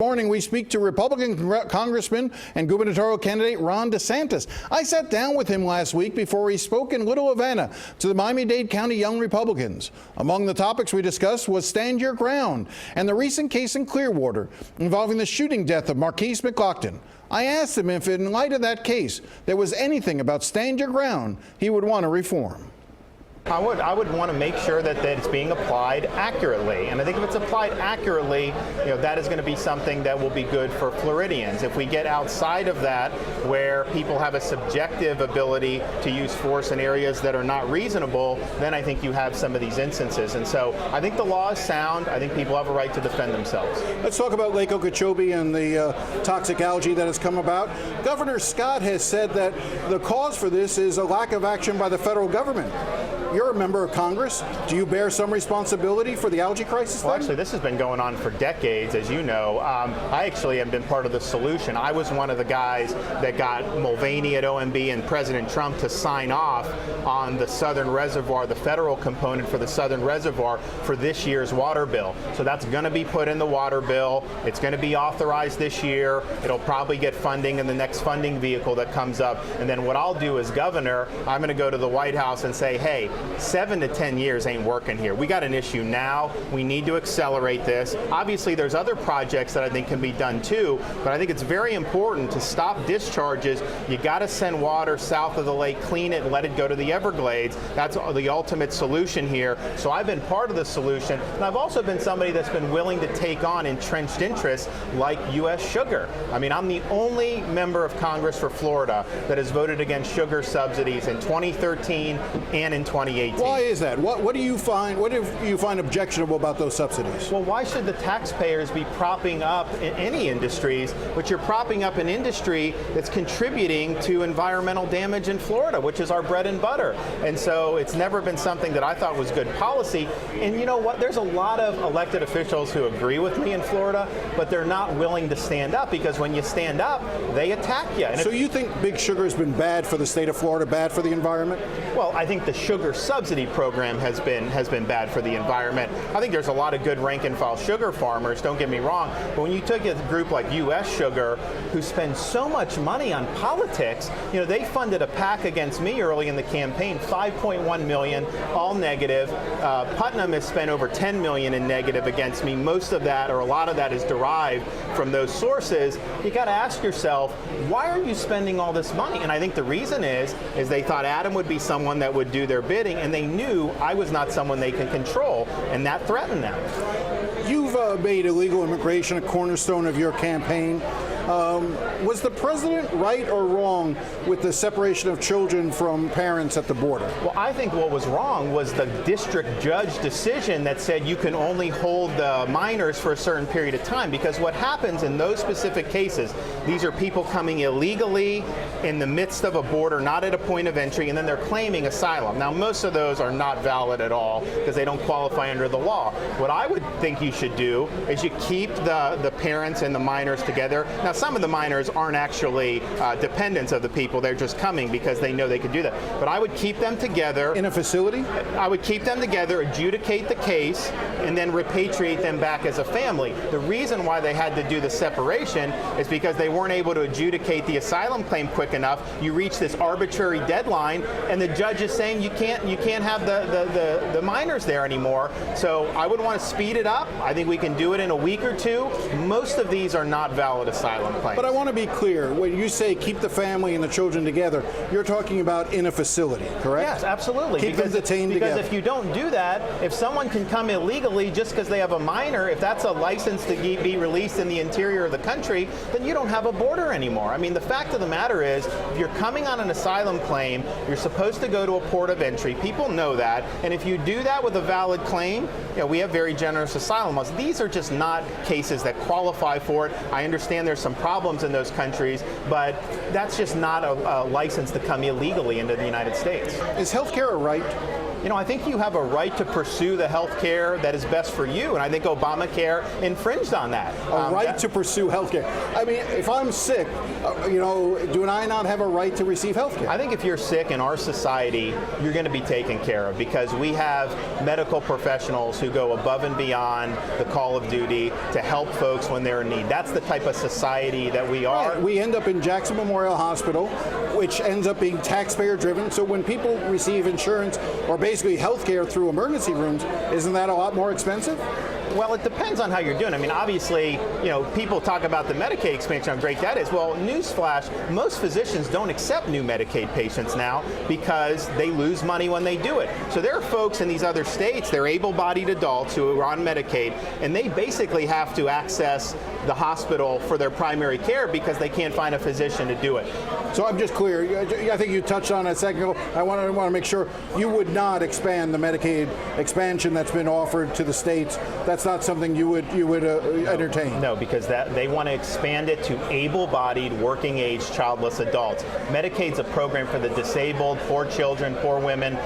Morning, we speak to Republican Congressman and gubernatorial candidate Ron DeSantis. I sat down with him last week before he spoke in Little Havana to the Miami-Dade County Young Republicans. Among the topics we discussed was Stand Your Ground and the recent case in Clearwater involving the shooting death of Marquise McLaughlin. I asked him if, in light of that case, there was anything about Stand Your Ground he would want to reform. I would want to make sure that it's being applied accurately. And I think if it's applied accurately, that is going to be something that will be good for Floridians. If we get outside of that, where people have a subjective ability to use force in areas that are not reasonable, then I think you have some of these instances. And so I think the law is sound. I think people have a right to defend themselves. Let's talk about Lake Okeechobee and the toxic algae that has come about. Governor Scott has said that the cause for this is a lack of action by the federal government. You're a member of Congress. Do you bear some responsibility for the algae crisis? Well, actually, this has been going on for decades, as you know. I actually have been part of the solution. I was one of the guys that got Mulvaney at OMB and President Trump to sign off on the Southern Reservoir, the federal component for the Southern Reservoir for this year's water bill. So that's going to be put in the water bill. It's going to be authorized this year. It'll probably get funding in the next funding vehicle that comes up. And then what I'll do as governor, I'm going to go to the White House and say, hey, 7 to 10 years ain't working here. We got an issue now. We need to accelerate this. Obviously, there's other projects that I think can be done too, but I think it's very important to stop discharges. You got to send water south of the lake, clean it, and let it go to the Everglades. That's the ultimate solution here. So I've been part of the solution, and I've also been somebody that's been willing to take on entrenched interests like U.S. sugar. I mean, I'm the only member of Congress for Florida that has voted against sugar subsidies in 2013 and in 2018. Why is that? What do you find objectionable about those subsidies? Well, why should the taxpayers be propping up in any industries, but you're propping up an industry that's contributing to environmental damage in Florida, which is our bread and butter. And so it's never been something that I thought was good policy. And you know what? There's a lot of elected officials who agree with me in Florida, but they're not willing to stand up, because when you stand up, they attack you. And so you think big sugar has been bad for the state of Florida, bad for the environment? Well, I think the sugar subsidy program has been bad for the environment. I think there's a lot of good rank and file sugar farmers, don't get me wrong, but when you take a group like U.S. Sugar, who spends so much money on politics, they funded a PAC against me early in the campaign, $5.1 million, all negative. Putnam has spent over $10 million in negative against me. Most of that, or a lot of that, is derived from those sources. You got to ask yourself, why are you spending all this money? And I think the reason is they thought Adam would be someone that would do their bidding, and they knew I was not someone they can control, and that threatened them. You've made illegal immigration a cornerstone of your campaign. Was the president right or wrong with the separation of children from parents at the border? Well, I think what was wrong was the district judge decision that said you can only hold the minors for a certain period of time, because what happens in those specific cases, these are people coming illegally in the midst of a border, not at a point of entry, and then they're claiming asylum. Now, most of those are not valid at all because they don't qualify under the law. What I would think you should do is you keep the parents and the minors together. Now, some of the minors aren't actually dependents of the people. They're just coming because they know they could do that. But I would keep them together. In a facility? I would keep them together, adjudicate the case, and then repatriate them back as a family. The reason why they had to do the separation is because they weren't able to adjudicate the asylum claim quick enough. You reach this arbitrary deadline, and the judge is saying you can't have the minors there anymore. So I would want to speed it up. I think we can do it in a week or two. Most of these are not valid asylum claims. But I want to be clear. When you say keep the family and the children together, you're talking about in a facility, correct? Yes, absolutely. Keep them detained together. Because if you don't do that, if someone can come illegally just because they have a minor, if that's a license to be released in the interior of the country, then you don't have a border anymore. I mean, the fact of the matter is, if you're coming on an asylum claim, you're supposed to go to a port of entry. People know that. And if you do that with a valid claim, we have very generous asylum laws. These are just not cases that qualify for it. I understand there's some problems in those countries, but that's just not a license to come illegally into the United States. Is health care a right? I think you have a right to pursue the health care that is best for you, and I think Obamacare infringed on that. A right to pursue health care. I mean, if I'm sick, do I not have a right to receive health care? I think if you're sick in our society, you're going to be taken care of because we have medical professionals who go above and beyond the call of duty to help folks when they're in need. That's the type of society that we are. Right. We end up in Jackson Memorial Hospital, which ends up being taxpayer driven. So when people receive insurance or basically health care through emergency rooms, isn't that a lot more expensive? Well, it depends on how you're doing. I mean, obviously, people talk about the Medicaid expansion, how great that is. Well, newsflash, most physicians don't accept new Medicaid patients now because they lose money when they do it. So there are folks in these other states, they're able-bodied adults who are on Medicaid, and they basically have to access the hospital for their primary care because they can't find a physician to do it. So I'm just clear. I think you touched on it a second ago. I want to make sure you would not expand the Medicaid expansion that's been offered to the states. That's not something you would entertain. No, because they want to expand it to able-bodied, working-age, childless adults. Medicaid's a program for the disabled, poor children, poor women.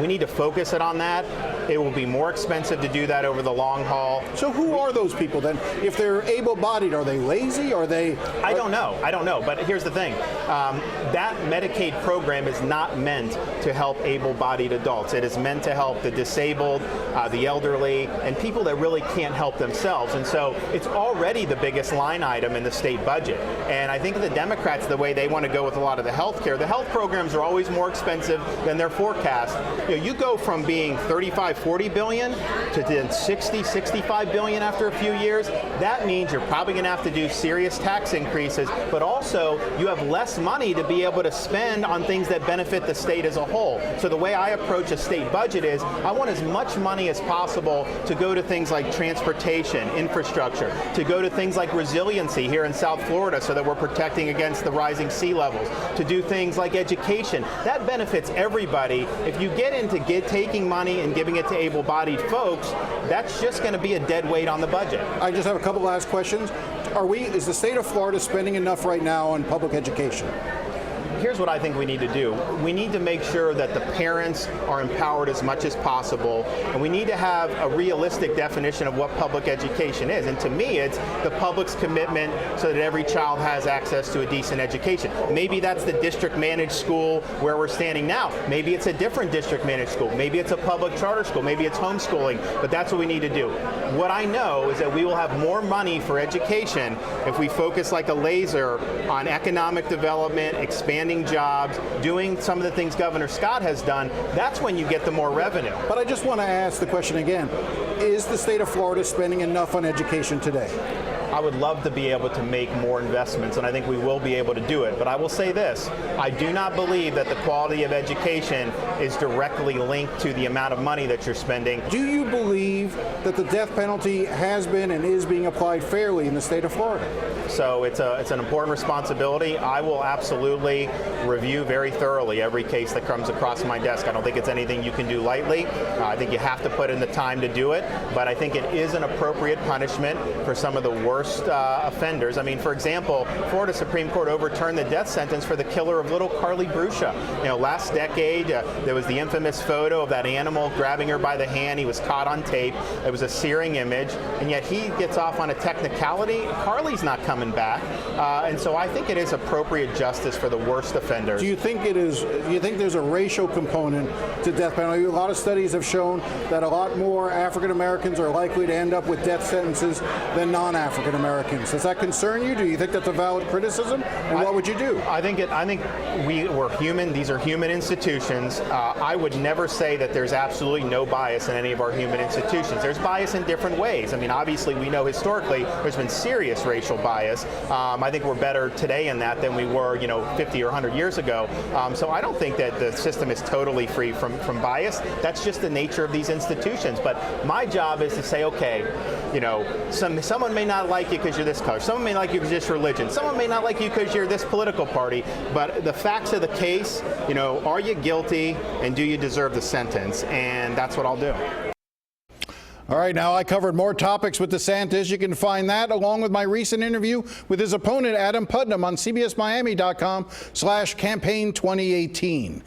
We need to focus it on that. It will be more expensive to do that over the long haul. So who are those people then? If they're able-bodied, are they lazy? Are they? I don't know. But here's the thing. That Medicaid program is not meant to help able-bodied adults. It is meant to help the disabled, the elderly, and people that really can't help themselves. And so it's already the biggest line item in the state budget. And I think the Democrats, the way they want to go with a lot of the health care, the health programs are always more expensive than their forecast. You go from being 35, 40 billion to then 60, 65 billion after a few years. That means you're probably going to have to do serious tax increases, but also you have less money to be able to spend on things that benefit the state as a whole. So the way I approach a state budget is I want as much money as possible to go to things like transportation, infrastructure, to go to things like resiliency here in South Florida so that we're protecting against the rising sea levels, to do things like education. That benefits everybody. If you get into taking money and giving it to able-bodied folks, that's just going to be a dead weight on the budget. I just have a couple last questions. Is the state of Florida spending enough right now on public education? Here's what I think we need to do. We need to make sure that the parents are empowered as much as possible, and we need to have a realistic definition of what public education is. And to me, it's the public's commitment so that every child has access to a decent education. Maybe that's the district-managed school where we're standing now. Maybe it's a different district-managed school. Maybe it's a public charter school. Maybe it's homeschooling. But that's what we need to do. What I know is that we will have more money for education if we focus like a laser on economic development, expanding jobs, doing some of the things Governor Scott has done. That's when you get the more revenue. But I just want to ask the question again. Is the state of Florida spending enough on education today? I would love to be able to make more investments, and I think we will be able to do it. But I will say this, I do not believe that the quality of education is directly linked to the amount of money that you're spending. Do you believe that the death penalty has been and is being applied fairly in the state of Florida? So it's an important responsibility. I will absolutely review very thoroughly every case that comes across my desk. I don't think it's anything you can do lightly. I think you have to put in the time to do it, but I think it is an appropriate punishment for some of the worst offenders. I mean, for example, Florida Supreme Court overturned the death sentence for the killer of little Carly Bruscia. Last decade, there was the infamous photo of that animal grabbing her by the hand. He was caught on tape. It was a searing image, and yet he gets off on a technicality. Carly's not coming back, and so I think it is appropriate justice for the worst offenders. Do you think there's a racial component to death penalty? A lot of studies have shown that a lot more African Americans are likely to end up with death sentences than non-African Americans. Does that concern you? Do you think that's a valid criticism? And what would you do? I think we're human. These are human institutions. I would never say that there's absolutely no bias in any of our human institutions. There's bias in different ways. I mean, obviously, we know historically there's been serious racial bias. I think we're better today in that than we were, 50 or 100 years ago. So I don't think that the system is totally free from bias. That's just the nature of these institutions. But my job is to say, okay, someone may not like you because you're this color. Someone may like you because you're this religion. Someone may not like you because you're this political party. But the facts of the case, are you guilty and do you deserve the sentence? And that's what I'll do. All right, now I covered more topics with DeSantis. You can find that along with my recent interview with his opponent, Adam Putnam, on CBSMiami.com/campaign2018.